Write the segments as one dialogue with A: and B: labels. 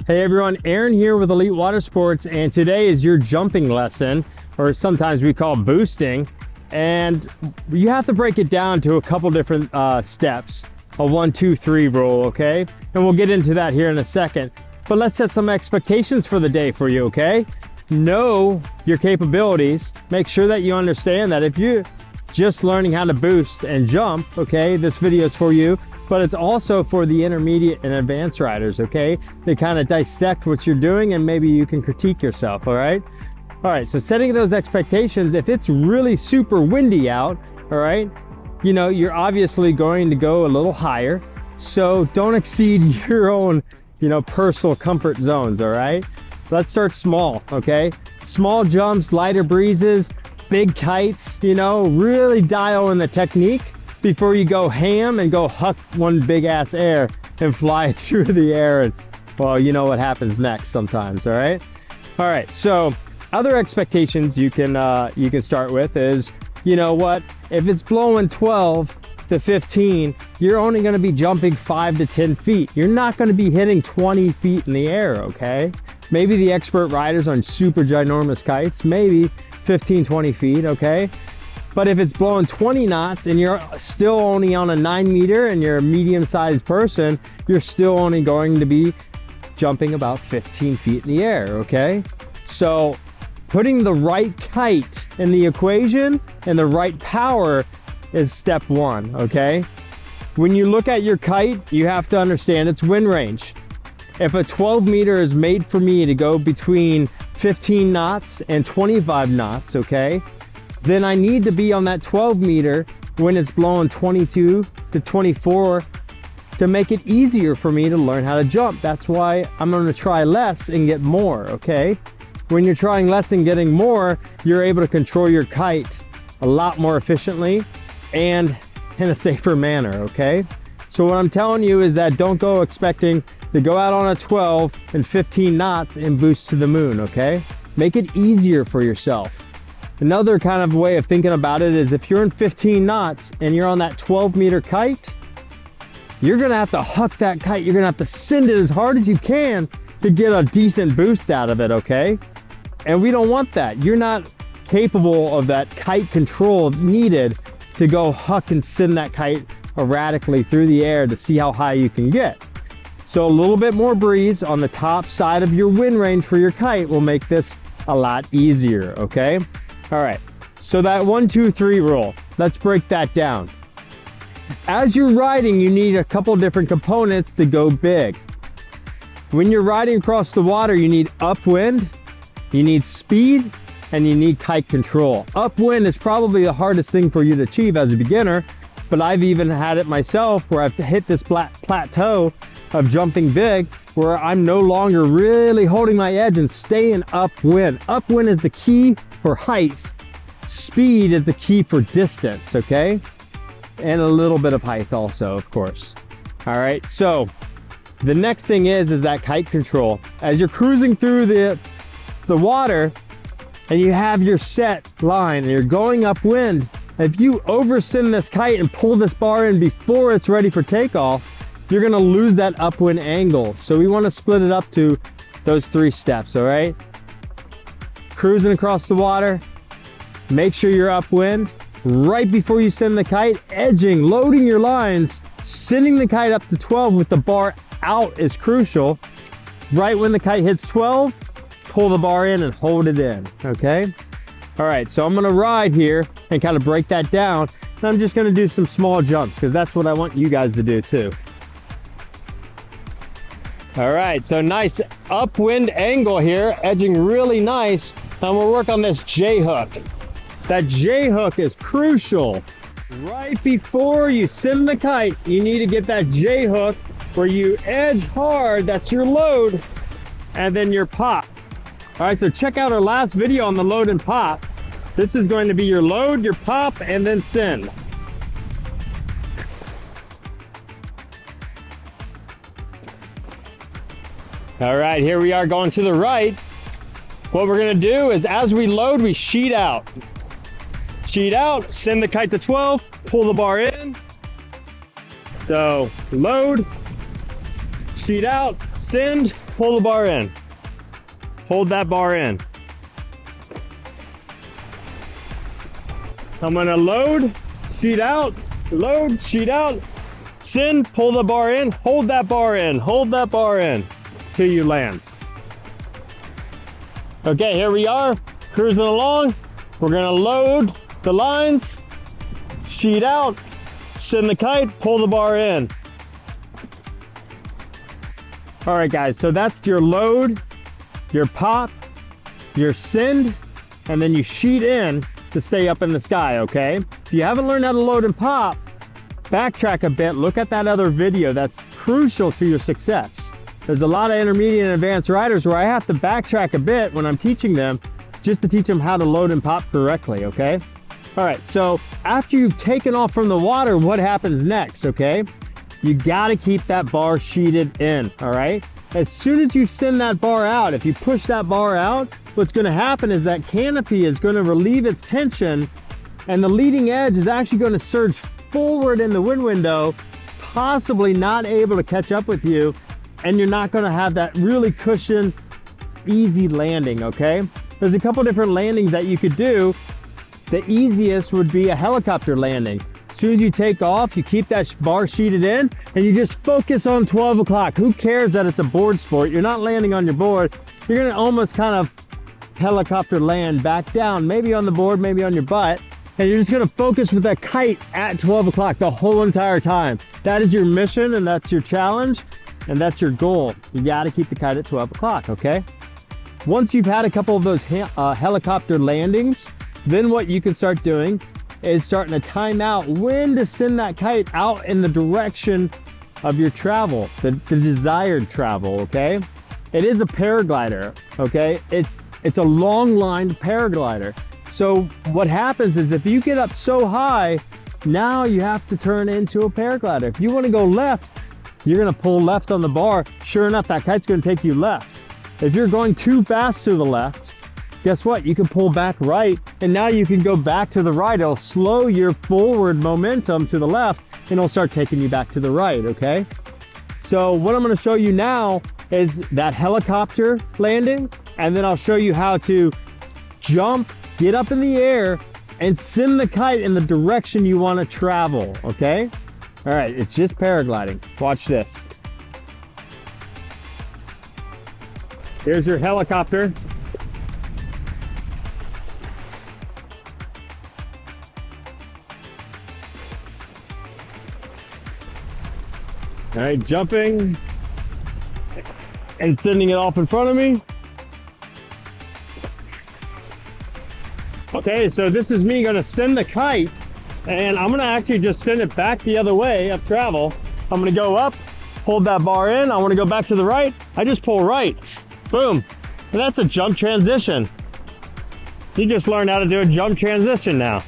A: Hey everyone, Aaron here with Elite Water Sports, and today is your jumping lesson, or sometimes we call boosting. And you have to break it down to a couple different steps, a 1, 2, 3 rule, okay? And we'll get into that here in a second. But let's set some expectations for the day for you, okay? Know your capabilities. Make sure that you understand that if you're just learning how to boost and jump, okay, this video is for you. But it's also for the intermediate and advanced riders, okay? They kind of dissect what you're doing and maybe you can critique yourself, all right? All right, so setting those expectations, if it's really super windy out, all right, you know, you're obviously going to go a little higher. So don't exceed your own, you know, personal comfort zones, all right? Let's start small, okay? Small jumps, lighter breezes, big kites, you know, really dial in the technique before you go ham and go huck one big ass air and fly through the air, and well, you know what happens next sometimes. All right, so other expectations you can start with is, you know what, if it's blowing 12 to 15, you're only going to be jumping 5 to 10 feet. You're not going to be hitting 20 feet in the air, okay? Maybe the expert riders on super ginormous kites, maybe 15, 20 feet, okay? But if it's blowing 20 knots and you're still only on a 9 meter and you're a medium-sized person, you're still only going to be jumping about 15 feet in the air, okay? So putting the right kite in the equation and the right power is step one, okay? When you look at your kite, you have to understand its wind range. If a 12 meter is made for me to go between 15 knots and 25 knots, okay? Then I need to be on that 12 meter when it's blowing 22 to 24 to make it easier for me to learn how to jump. That's why I'm going to try less and get more, okay? When you're trying less and getting more, you're able to control your kite a lot more efficiently and in a safer manner, okay? So what I'm telling you is that don't go expecting to go out on a 12 and 15 knots and boost to the moon, okay? Make it easier for yourself. Another kind of way of thinking about it is if you're in 15 knots and you're on that 12 meter kite, you're gonna have to huck that kite. You're gonna have to send it as hard as you can to get a decent boost out of it, okay? And we don't want that. You're not capable of that kite control needed to go huck and send that kite erratically through the air to see how high you can get. So a little bit more breeze on the top side of your wind range for your kite will make this a lot easier, okay? All right, so that 1, 2, 3 rule, let's break that down. As you're riding, you need a couple different components to go big. When you're riding across the water, you need upwind, you need speed, and you need kite control. Upwind is probably the hardest thing for you to achieve as a beginner, but I've even had it myself where I've hit this plateau of jumping big where I'm no longer really holding my edge and staying upwind. Upwind is the key for height. Speed is the key for distance, okay? And a little bit of height also, of course. All right, so the next thing is that kite control. As you're cruising through the water and you have your set line and you're going upwind, if you oversend this kite and pull this bar in before it's ready for takeoff, you're gonna lose that upwind angle. So we wanna split it up to those 3 steps, all right? Cruising across the water, make sure you're upwind. Right before you send the kite, edging, loading your lines, sending the kite up to 12 with the bar out is crucial. Right when the kite hits 12, pull the bar in and hold it in, okay? All right, so I'm gonna ride here and kind of break that down. And I'm just gonna do some small jumps because that's what I want you guys to do too. All right, so nice upwind angle here, edging really nice. And we'll work on this J-hook. That J-hook is crucial. Right before you send the kite, you need to get that J-hook where you edge hard, that's your load, and then your pop. All right, so check out our last video on the load and pop. This is going to be your load, your pop, and then send. All right, here we are going to the right. What we're gonna do is as we load, we sheet out. Sheet out, send the kite to 12, pull the bar in. So load, sheet out, send, pull the bar in. Hold that bar in. I'm gonna load, sheet out, load, sheet out, send, pull the bar in, hold that bar in, hold that bar in till you land. Okay, here we are, cruising along. We're gonna load the lines, sheet out, send the kite, pull the bar in. All right, guys, so that's your load, your pop, your send, and then you sheet in to stay up in the sky, okay? If you haven't learned how to load and pop, backtrack a bit, look at that other video. That's crucial to your success. There's a lot of intermediate and advanced riders where I have to backtrack a bit when I'm teaching them, just to teach them how to load and pop correctly, okay? All right, so after you've taken off from the water, what happens next, okay? You gotta keep that bar sheeted in, all right? As soon as you send that bar out, if you push that bar out, what's gonna happen is that canopy is gonna relieve its tension, and the leading edge is actually gonna surge forward in the wind window, possibly not able to catch up with you, and you're not gonna have that really cushioned, easy landing, okay? There's a couple different landings that you could do. The easiest would be a helicopter landing. As soon as you take off, you keep that bar sheeted in and you just focus on 12 o'clock. Who cares that it's a board sport? You're not landing on your board. You're gonna almost kind of helicopter land back down, maybe on the board, maybe on your butt. And you're just gonna focus with that kite at 12 o'clock the whole entire time. That is your mission and that's your challenge and that's your goal. You gotta keep the kite at 12 o'clock, okay? Once you've had a couple of those helicopter landings, then what you can start doing is starting to time out when to send that kite out in the direction of your travel, the desired travel, okay? It is a paraglider, okay? It's a long lined paraglider. So what happens is if you get up so high, now you have to turn into a paraglider. If you want to go left, you're gonna pull left on the bar. Sure enough, that kite's gonna take you left. If you're going too fast to the left, guess what? You can pull back right, and now you can go back to the right. It'll slow your forward momentum to the left, and it'll start taking you back to the right, okay? So what I'm gonna show you now is that helicopter landing, and then I'll show you how to jump, get up in the air, and send the kite in the direction you wanna travel, okay? All right, it's just paragliding. Watch this. Here's your helicopter. All right, jumping and sending it off in front of me. Okay, so this is me gonna send the kite, and I'm gonna actually just send it back the other way up travel. I'm gonna go up, hold that bar in. I wanna go back to the right. I just pull right, boom. And that's a jump transition. You just learned how to do a jump transition now.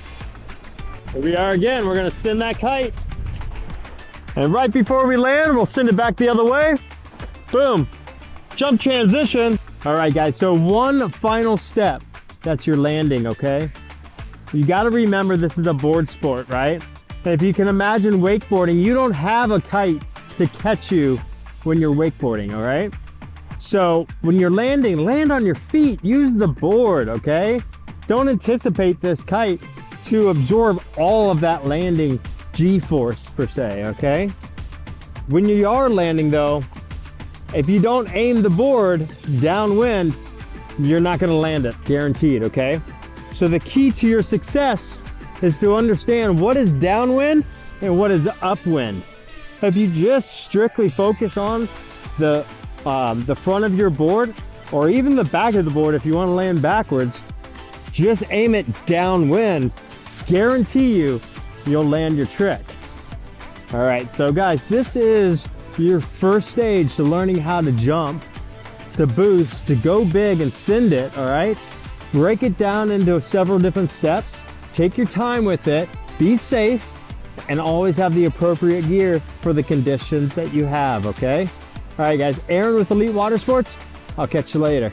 A: Here we are again, we're gonna send that kite. And right before we land, we'll send it back the other way. Boom, jump transition. All right guys, so one final step, that's your landing, okay? You gotta remember this is a board sport, right? If you can imagine wakeboarding, you don't have a kite to catch you when you're wakeboarding, all right? So when you're landing, land on your feet, use the board, okay? Don't anticipate this kite to absorb all of that landing G-force per se, okay? When you are landing though, if you don't aim the board downwind, you're not gonna land it, guaranteed, okay? So the key to your success is to understand what is downwind and what is upwind. If you just strictly focus on the front of your board, or even the back of the board if you wanna land backwards, just aim it downwind, guarantee you'll land your trick. All right, so guys, this is your first stage to learning how to jump, to boost, to go big and send it, all right? Break it down into several different steps. Take your time with it, be safe, and always have the appropriate gear for the conditions that you have, okay? All right, guys, Aaron with Elite Water Sports. I'll catch you later.